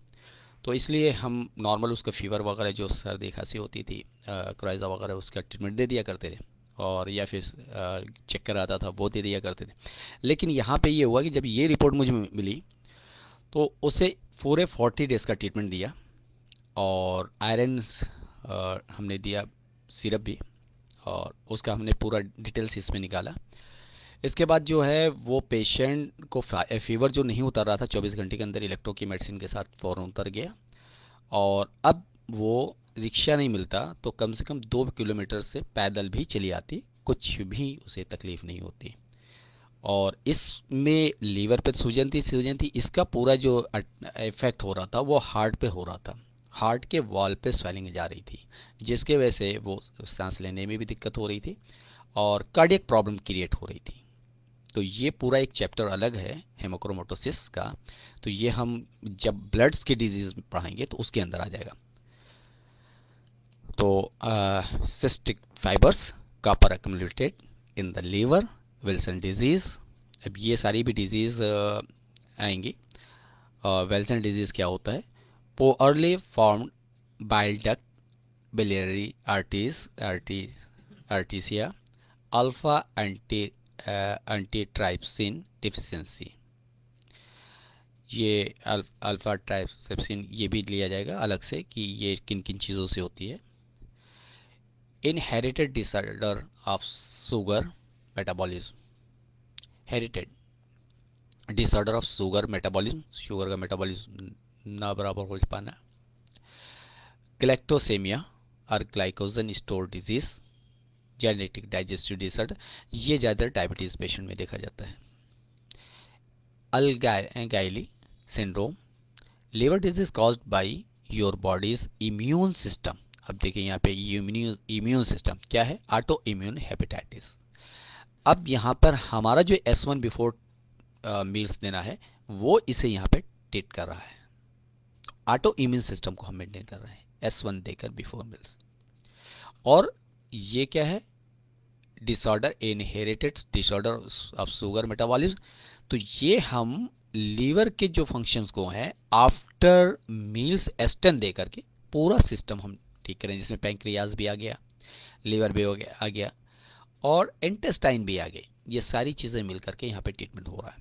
तो इसलिए हम नॉर्मल उसका फीवर वगैरह जो सर्दी खांसी होती थी, क्राइज़ा वगैरह, उसका ट्रीटमेंट दे दिया करते थे। और या फिर चक्कर आता था वो दे दिया करते थे। लेकिन यहाँ पे ये हुआ कि जब ये रिपोर्ट मुझे मिली तो उसे पूरे 40 डेज़ का ट्रीटमेंट दिया और आयरन हमने दिया, सिरप भी, और उसका हमने पूरा डिटेल्स इसमें निकाला। इसके बाद जो है वो पेशेंट को फीवर जो नहीं उतर रहा था 24 घंटे के अंदर इलेक्ट्रो की मेडिसिन के साथ फ़ौरन उतर गया। और अब वो रिक्शा नहीं मिलता तो कम से कम 2 किलोमीटर से पैदल भी चली आती, कुछ भी उसे तकलीफ नहीं होती। और इसमें लीवर पे सूजन थी, इसका पूरा जो इफेक्ट हो रहा था वो हार्ट पे हो रहा था। हार्ट के वॉल पे स्वेलिंग जा रही थी, जिसके वजह से वो सांस लेने में भी दिक्कत हो रही थी और कार्डियक प्रॉब्लम क्रिएट हो रही थी। तो ये पूरा एक चैप्टर अलग है हेमोक्रोमेटोसिस का। तो ये हम जब ब्लड्स की डिजीज पढ़ाएंगे तो उसके अंदर आ जाएगा। तो cystic fibrosis copper accumulated in the liver, Wilson disease. अब ये सारी भी डिजीज आएंगी। विल्सन डिजीज क्या होता है? Poorly formed bile duct, biliary आर्टीसिया, अल्फा एंटीट्राइप्सिन डिफिशिएंसी। ये अल्फा ट्राइप्सिन ये भी लिया जाएगा अलग से कि ये किन किन चीज़ों से होती है। Inherited disorder of sugar metabolism, herited disorder of sugar metabolism, sugar का मेटाबॉलिज्म ना बराबर हो पाना। ग्लैक्टोसेमिया और glycogen storage disease, genetic digestive disorder, ये ज़्यादातर डायबिटीज़ पेशेंट में देखा जाता है। Alagille syndrome, liver disease caused by your body's immune system. अब देखिए यहाँ पे इम्यून सिस्टम क्या है? Autoimmune hepatitis. अब यहाँ पर हमारा जो S1 बिफोर मील्स देना है वो इसे यहाँ पे ट्रीट कर रहा है। ऑटो इम्यून सिस्टम को हम मेंटेन कर रहे हैं S1 देकर बिफोर मील्स। और ये क्या है? Disorder, inherited disorder of sugar metabolism. तो ये हम लीवर के जो फंक्शंस को हैं आफ्टर मील्स एस्टन दे करके पूरा सिस्टम हम ठीक करें, जिसमें पैंक्रियाज भी आ गया, लीवर भी आ गया और इंटेस्टाइन भी आ गए। ये सारी चीज़ें मिल करके यहाँ पे ट्रीटमेंट हो रहा है।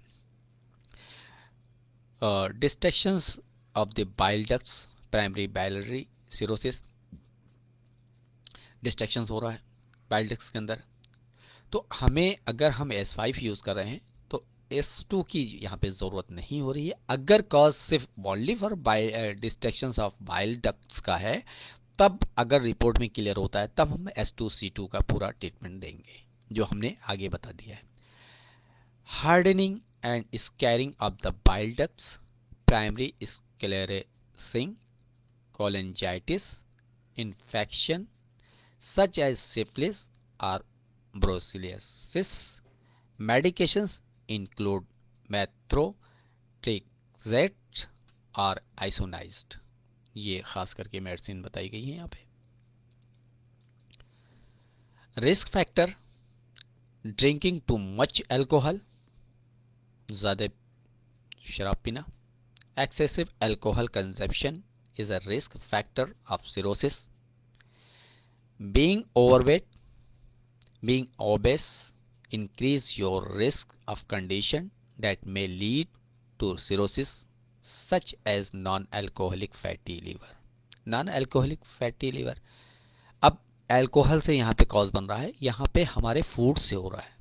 Destructions of the bile ducts, primary biliary cirrhosis, destructions हो रहा है बाइल डक्ट्स के अंदर। तो हमें अगर हम S5 यूज़ कर रहे हैं तो S2 की यहाँ पे ज़रूरत नहीं हो रही है। अगर कॉज सिर्फ only for destructions of bile ducts का है, तब अगर रिपोर्ट में क्लियर होता है तब हम S2C2 का पूरा ट्रीटमेंट देंगे जो हमने आगे बता दिया है। Hardening and scaring of the bile ducts, primary sclerosing, cholangitis, infection such as syphilis or brucellosis. Medications include methotrexate और isoniazid। ये खास करके मेडिसिन बताई गई है यहाँ पे। Risk factor, drinking too much alcohol, ज़्यादा शराब पीना। Excessive alcohol consumption is a risk factor of cirrhosis. Being overweight, being obese increase your risk of condition that may lead to cirrhosis such as non-alcoholic fatty liver. Non-alcoholic fatty liver, अब alcohol से यहाँ पे cause बन रहा है, यहाँ पे हमारे फूड से हो रहा है,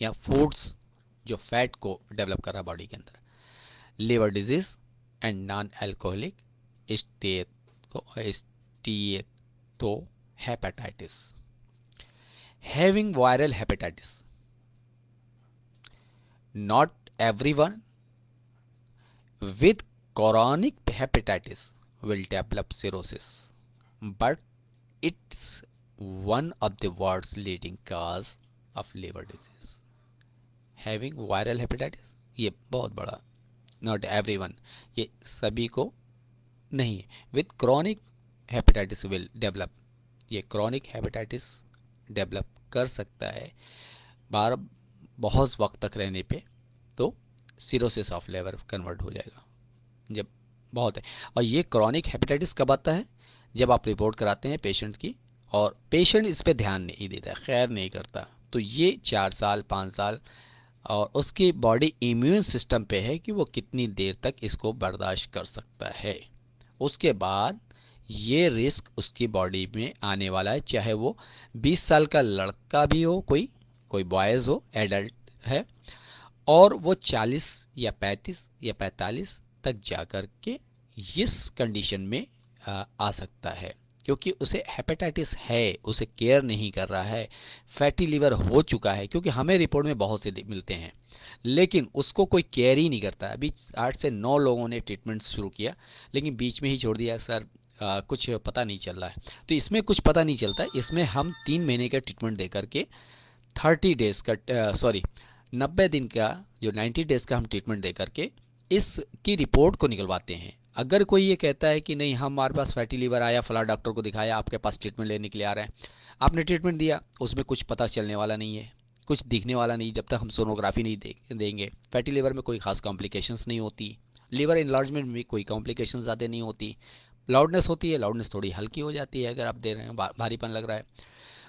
या फूड्स जो फैट को डेवलप कर रहा है बॉडी के अंदर। Liver disease and non alcoholic steatohepatitis. Having viral hepatitis, not everyone with chronic hepatitis will develop cirrhosis, but it's one of the world's leading cause of liver disease. Having viral hepatitis, ये बहुत बड़ा, not everyone, ये सभी को नहीं, with chronic hepatitis will develop, ये chronic hepatitis develop कर सकता है बार बहुत वक्त तक रहने पे, तो सिरोसिस ऑफ लिवर कन्वर्ट हो जाएगा जब बहुत है। और ये क्रॉनिक हेपेटाइटिस कब आता है? जब आप रिपोर्ट कराते हैं पेशेंट की और पेशेंट इस पे ध्यान नहीं देता, खैर नहीं करता, तो ये 4 साल 5 साल और उसकी बॉडी इम्यून सिस्टम पे है कि वो कितनी देर तक इसको बर्दाश्त कर सकता है। उसके बाद ये रिस्क उसकी बॉडी में आने वाला है, चाहे वो 20 साल का लड़का भी हो, कोई बॉयज़ हो, एडल्ट है, और वो 40 या 35 या 45 तक जाकर के इस कंडीशन में आ सकता है, क्योंकि उसे हेपेटाइटिस है, उसे केयर नहीं कर रहा है, फैटी लीवर हो चुका है, क्योंकि हमें रिपोर्ट में बहुत से मिलते हैं लेकिन उसको कोई केयर ही नहीं करता। अभी 8 से 9 लोगों ने ट्रीटमेंट शुरू किया लेकिन बीच में ही छोड़ दिया, सर कुछ पता नहीं चल रहा है। तो इसमें कुछ पता नहीं चलता, इसमें हम 3 महीने का ट्रीटमेंट दे करके 30 डेज का 90 दिन का, जो 90 डेज का हम ट्रीटमेंट दे करके इसकी रिपोर्ट को निकलवाते हैं। अगर कोई ये कहता है कि नहीं हमारे पास फैटी लीवर आया, फला डॉक्टर को दिखाया, आपके पास ट्रीटमेंट लेने के लिए आ रहा है, आपने ट्रीटमेंट दिया, उसमें कुछ पता चलने वाला नहीं है, कुछ दिखने वाला नहीं, जब तक हम सोनोग्राफी नहीं देंगे। फैटी लीवर में कोई खास कॉम्प्लिकेशंस नहीं होती, लिवर इन्लार्जमेंट में कोई कॉम्प्लिकेशंस ज़्यादा नहीं होती, लाउडनेस होती है, लाउडनेस थोड़ी हल्की हो जाती है अगर आप दे रहे हैं, भारीपन लग रहा है,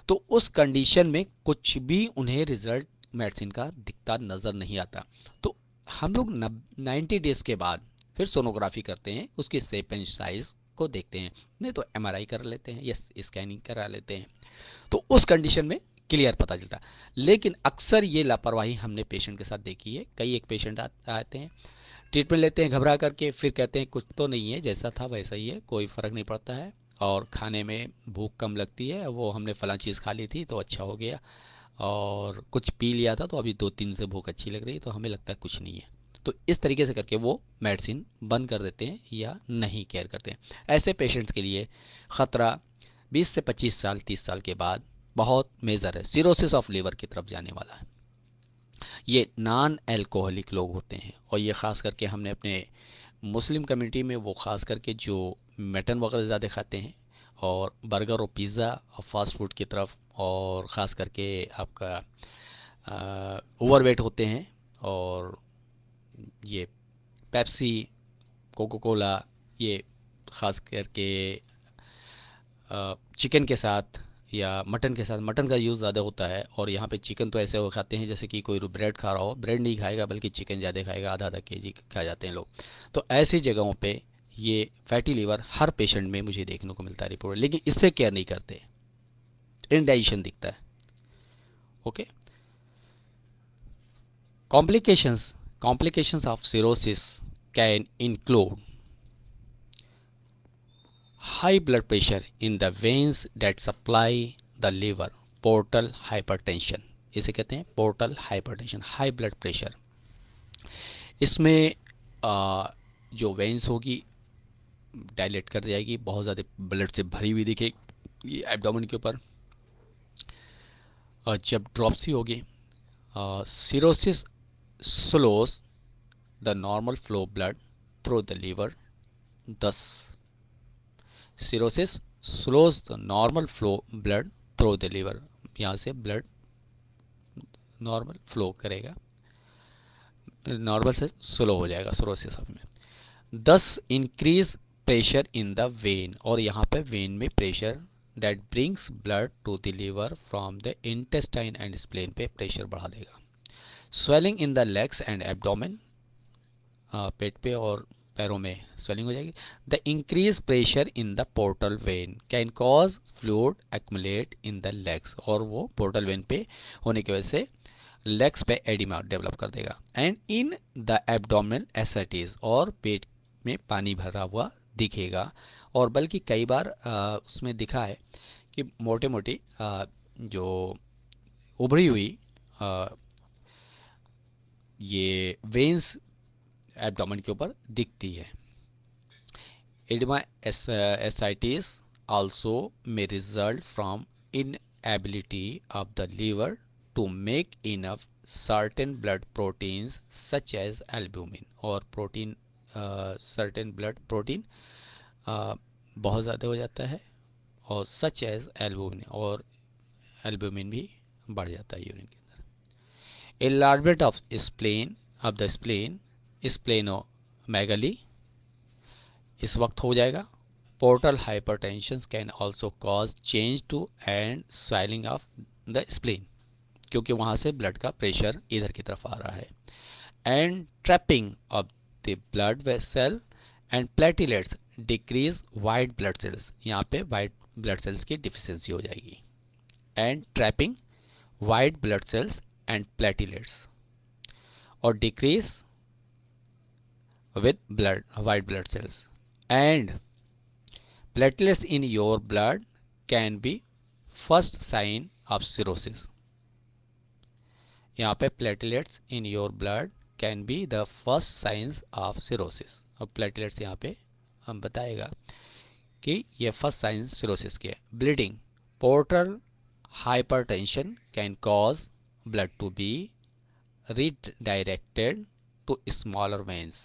तो उस कंडीशन में कुछ भी उन्हें रिजल्ट मेडिसिन का दिखता नज़र नहीं आता। तो हम लोग 90 डेज के बाद फिर सोनोग्राफी करते हैं, उसकी शेप एंड साइज को देखते हैं, नहीं तो एमआरआई कर लेते हैं या स्कैनिंग करा लेते हैं, तो उस कंडीशन में क्लियर पता चलता। लेकिन अक्सर ये लापरवाही हमने पेशेंट के साथ देखी है। कई एक पेशेंट आते हैं, ट्रीटमेंट लेते हैं घबरा करके, फिर कहते हैं कुछ तो नहीं है, जैसा था वैसा ही है, कोई फ़र्क नहीं पड़ता है, और खाने में भूख कम लगती है, वो हमने फलां चीज़ खा ली थी तो अच्छा हो गया, और कुछ पी लिया था तो अभी 2-3 से भूख अच्छी लग रही है, तो हमें लगता है कुछ नहीं है। तो इस तरीके से करके वो मेडिसिन बंद कर देते हैं या नहीं केयर करते हैं। ऐसे पेशेंट्स के लिए ख़तरा 20 से 25 साल 30 साल के बाद बहुत मेजर है, सिरोसिस ऑफ लीवर की तरफ जाने वाला है। ये नॉन एल्कोहलिक लोग होते हैं, और ये ख़ास करके हमने अपने मुस्लिम कम्युनिटी में वो ख़ास करके जो मटन वगैरह ज़्यादा खाते हैं और बर्गर और पिज़्ज़ा और फास्ट फूड की तरफ, और ख़ास करके आपका ओवरवेट होते हैं, और ये पेप्सी, कोको कोला, ये ख़ास करके चिकन के साथ या मटन के साथ, मटन का यूज़ ज़्यादा होता है, और यहाँ पे चिकन तो ऐसे वो खाते हैं जैसे कि कोई ब्रेड खा रहा हो, ब्रेड नहीं खाएगा बल्कि चिकन ज़्यादा खाएगा, आधा केजी खा जाते हैं लोग। तो ऐसी जगहों पे ये फैटी लीवर हर पेशेंट में मुझे देखने को मिलता है रिपोर्ट, लेकिन इससे केयर नहीं करते, इंडाइजेशन दिखता है। Okay, complications of cirrhosis can include high blood pressure in the veins that supply the liver, portal hypertension, इसे कहते हैं portal hypertension, high blood pressure. इसमें जो वेन्स होगी डायलेट कर जाएगी, बहुत ज़्यादा ब्लड से भरी हुई दिखेगी एब्डोमेन के ऊपर, और जब ड्रॉप्सी होगी, cirrhosis slows the normal flow blood through the liver, thus cirrhosis slows the normal flow blood through the liver, यहाँ से ब्लड नॉर्मल फ्लो करेगा, नॉर्मल से स्लो हो जाएगा सिरोसिस में। 10 increase pressure in the vein, और यहाँ पे वेन में pressure that brings blood to the liver from the intestine and spleen पे प्रेशर बढ़ा देगा। Swelling in the legs and abdomen, पेट पे और पैरों में स्वेलिंग हो जाएगी। The increase pressure in the portal vein can cause fluid accumulate in the legs, और वो पोर्टल वेन पे होने की वजह से लेग्स पे एडिमा डेवलप कर देगा। एंड इन द एब्डोमिनल एसिटीज, और पेट में पानी भरा हुआ दिखेगा, और बल्कि कई बार उसमें दिखा है कि मोटे मोटी जो उभरी हुई ये वेन्स एब्डोमेन के ऊपर दिखती है। Oedema ascites also may result from inability of the liver to make enough certain blood proteins such as albumin और प्रोटीन certain blood protein बहुत ज़्यादा हो जाता है और सच एज एल्बुमिन और एल्बुमिन भी बढ़ जाता है यूरिन के अंदर। enlargement of spleen of the spleen splenomegaly इस वक्त हो जाएगा। Portal hypertension can also cause change to and swelling of the spleen क्योंकि वहाँ से ब्लड का प्रेशर इधर की तरफ आ रहा है। And trapping of the blood vessel and platelets decrease white blood cells, यहाँ पे वाइट ब्लड सेल्स की डिफिशियंसी हो जाएगी। And trapping white blood cells and platelets और decrease with white blood cells and platelets in your blood can be first sign of cirrhosis। यहाँ पे platelets in your blood can be the first signs of cirrhosis और platelets यहाँ पे हम बताएगा कि ये फर्स्ट साइन सिरोसिस के। Bleeding portal hypertension can cause blood to be redirected to smaller veins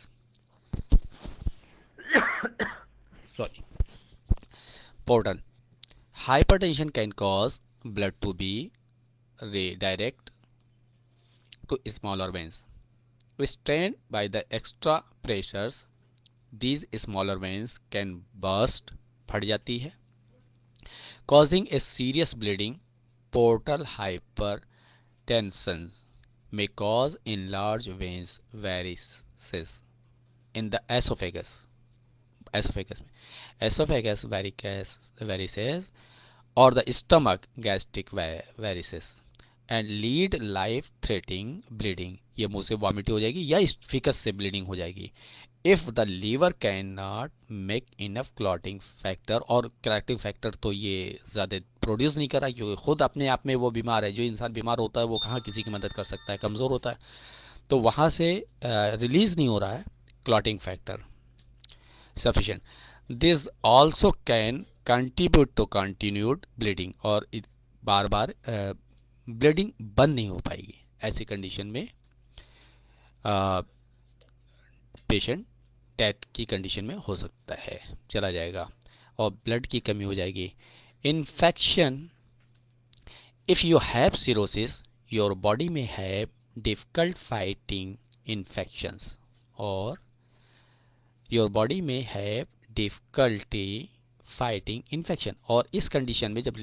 sorry portal hypertension can cause blood to be redirected to smaller veins strained by the extra pressures these smaller veins can burst फट जाती है causing a serious bleeding portal hypertension may cause enlarged veins varices in the esophagus में esophagus varices or the stomach gastric varices and lead life threatening bleeding ये मुंह से vomit हो जाएगी या फिकस से ब्लीडिंग हो जाएगी। If the liver can not make enough clotting factor और क्लॉटिंग फैक्टर तो ये ज़्यादा प्रोड्यूस नहीं कर रहा क्योंकि खुद अपने आप में वो बीमार है। जो इंसान बीमार होता है वो कहाँ किसी की मदद कर सकता है, कमज़ोर होता है, तो वहाँ से रिलीज नहीं हो रहा है clotting factor sufficient। This also can contribute to continued bleeding और बार बार ब्लीडिंग बंद नहीं हो पाएगी। ऐसी कंडीशन में पेशेंट डेथ की कंडीशन में हो सकता है, चला जाएगा और ब्लड की कमी हो जाएगी। Infection if you have cirrhosis your body में हैव डिफिकल्ट फाइटिंग इन्फेक्शंस और योर बॉडी में हैव डिफिकल्टी फाइटिंग इन्फेक्शन और इस कंडीशन में जब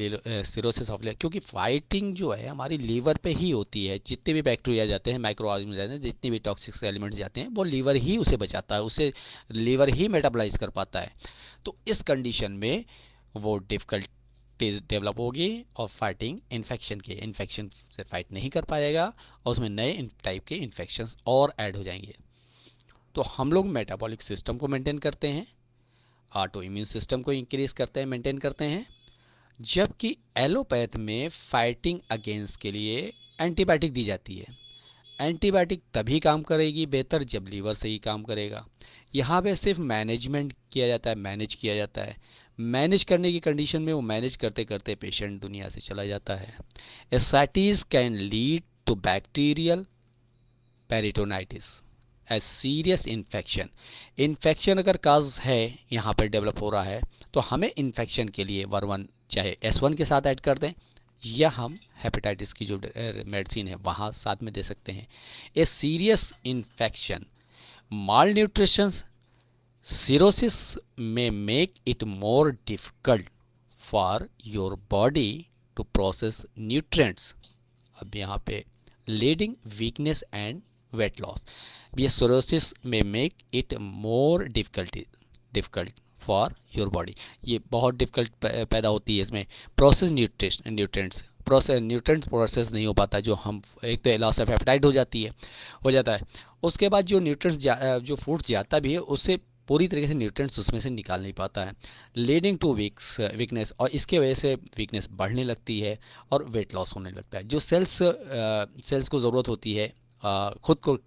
सिरोसिस ऑफ क्योंकि फाइटिंग जो है हमारी लीवर पे ही होती है। जितने भी बैक्टीरिया जाते हैं, माइक्रो ऑर्गेनिज्म जाते हैं, जितने भी टॉक्सिक एलिमेंट्स जाते हैं वो लीवर ही उसे बचाता है, उसे लीवर ही मेटाबोलाइज कर पाता है। तो इस कंडीशन में वो डिफिकल्टीज डेवलप होगी और फाइटिंग इन्फेक्शन से फाइट नहीं कर पाएगा और उसमें नए टाइप के इन्फेक्शन और ऐड हो जाएंगे। तो हम लोग मेटाबॉलिक सिस्टम को मेंटेन करते हैं, ऑटो इम्यून सिस्टम को इंक्रीज करते हैं, मेंटेन करते हैं, जबकि एलोपैथ में फाइटिंग अगेंस्ट के लिए एंटीबायोटिक दी जाती है। एंटीबायोटिक तभी काम करेगी बेहतर जब लीवर सही काम करेगा। यहाँ पे सिर्फ मैनेजमेंट किया जाता है, मैनेज किया जाता है। मैनेज करने की कंडीशन में वो मैनेज करते करते पेशेंट दुनिया से चला जाता है। Ascites can lead to bacterial peritonitis as serious infection अगर काज है यहाँ पर डेवलप हो रहा है तो हमें इन्फेक्शन के लिए वर्वन चाहे S1 के साथ ऐड कर दें या हम हेपेटाइटिस की जो मेडिसिन है वहाँ साथ में दे सकते हैं। A serious infection malnutrition cirrhosis में make it more difficult for your body to process nutrients. अब यहाँ पे leading weakness and weight loss. ये सिरोसिस में make it more difficult for your body, ये बहुत डिफिकल्ट पैदा होती है इसमें। प्रोसेस न्यूट्रिएंट्स प्रोसेस नहीं हो पाता, जो हम एक तो लॉस ऑफ एपेटाइट हो जाता है। उसके बाद जो न्यूट्रिएंट्स जो फूड्स जाता भी है उससे पूरी तरीके से न्यूट्रिएंट्स उसमें से निकाल नहीं पाता है, लीडिंग टू वीकनेस और इसके वजह से वीकनेस बढ़ने लगती है और वेट लॉस होने लगता है। जो सेल्स को ज़रूरत होती है खुद को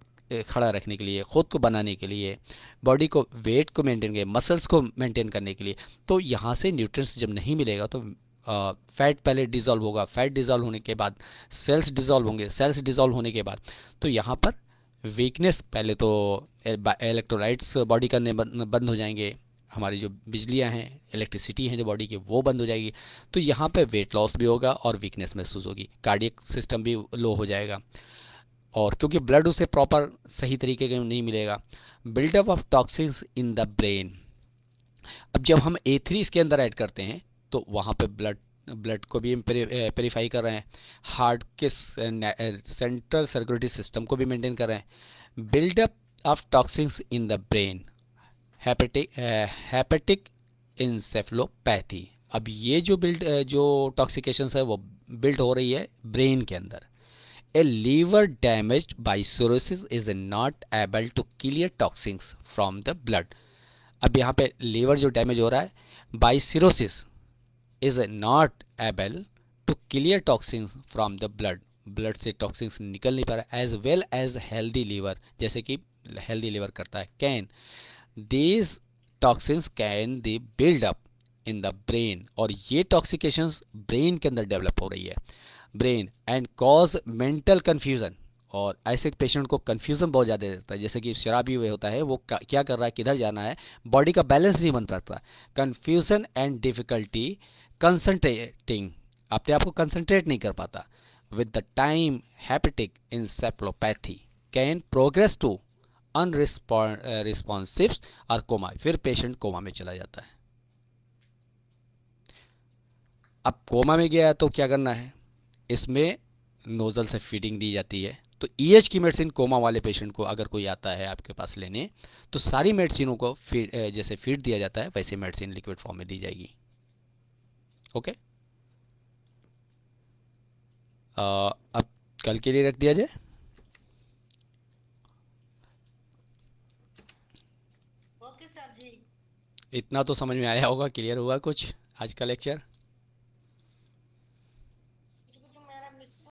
खड़ा रखने के लिए, खुद को बनाने के लिए, बॉडी को वेट को मेंटेन के, मसल्स को मेंटेन करने के लिए। तो यहाँ से न्यूट्रिएंट्स जब नहीं मिलेगा तो फैट पहले डिज़ोल्व होगा, फैट डिज़ोल्व होने के बाद सेल्स डिज़ोल्व होंगे, सेल्स डिज़ोल्व होने के बाद तो यहाँ पर वीकनेस, पहले तो इलेक्ट्रोलाइट्स बॉडी करने बंद हो जाएंगे, हमारी जो बिजलियाँ हैं, इलेक्ट्रिसिटी हैं जो बॉडी की, वो बंद हो जाएगी। तो यहाँ पे वेट लॉस भी होगा और वीकनेस महसूस होगी, कार्डियक सिस्टम भी लो हो जाएगा, और क्योंकि ब्लड उसे प्रॉपर सही तरीके का नहीं मिलेगा। Buildup of toxins in the brain, अब जब हम A3 इसके अंदर ऐड करते हैं तो वहाँ पे ब्लड ब्लड को भी प्योरीफाई कर रहे हैं, हार्ट के सेंट्रल सर्कुलेटरी सिस्टम को भी मेंटेन कर रहे हैं। Buildup of toxins in the brain, hepatic encephalopathy, अब ये जो टॉक्सिकेशंस है वो बिल्ड हो रही है ब्रेन के अंदर। A liver damaged by cirrhosis is not able to clear toxins from the blood, अब यहाँ पे लीवर जो डैमेज हो रहा है by cirrhosis is not able to clear toxins from the blood, blood से टॉक्सिन्स निकल नहीं पा रहा, as well as healthy liver, जैसे कि हेल्दी लीवर करता है। Can these toxins can they build up in the brain, और ये टॉक्सिकेशंस ब्रेन के अंदर डेवलप हो रही है, brain and cause mental confusion, और ऐसे पेशेंट को कन्फ्यूजन बहुत ज़्यादा रहता है, जैसे कि शराबी हुए होता है, वो क्या कर रहा है, किधर जाना है, बॉडी का बैलेंस नहीं बन पाता, कन्फ्यूजन एंड डिफिकल्टी कंसंट्रेटिंग, अपने आप को कंसंट्रेट नहीं कर पाता। With the time hepatic encephalopathy can progress to unresponsive और कोमा, फिर पेशेंट कोमा में चला जाता है। अब कोमा में गया तो क्या करना है, इसमें नोजल से फीडिंग दी जाती है। तो ईएच की मेडिसिन कोमा वाले पेशेंट को अगर कोई आता है आपके पास लेने, तो सारी मेडिसिनों को जैसे फीड दिया जाता है वैसे मेडिसिन लिक्विड फॉर्म में दी जाएगी। ओके, अब कल के लिए रख दिया जाए। ओके सर जी। इतना तो समझ में आया होगा, क्लियर हुआ कुछ आज का लेक्चर।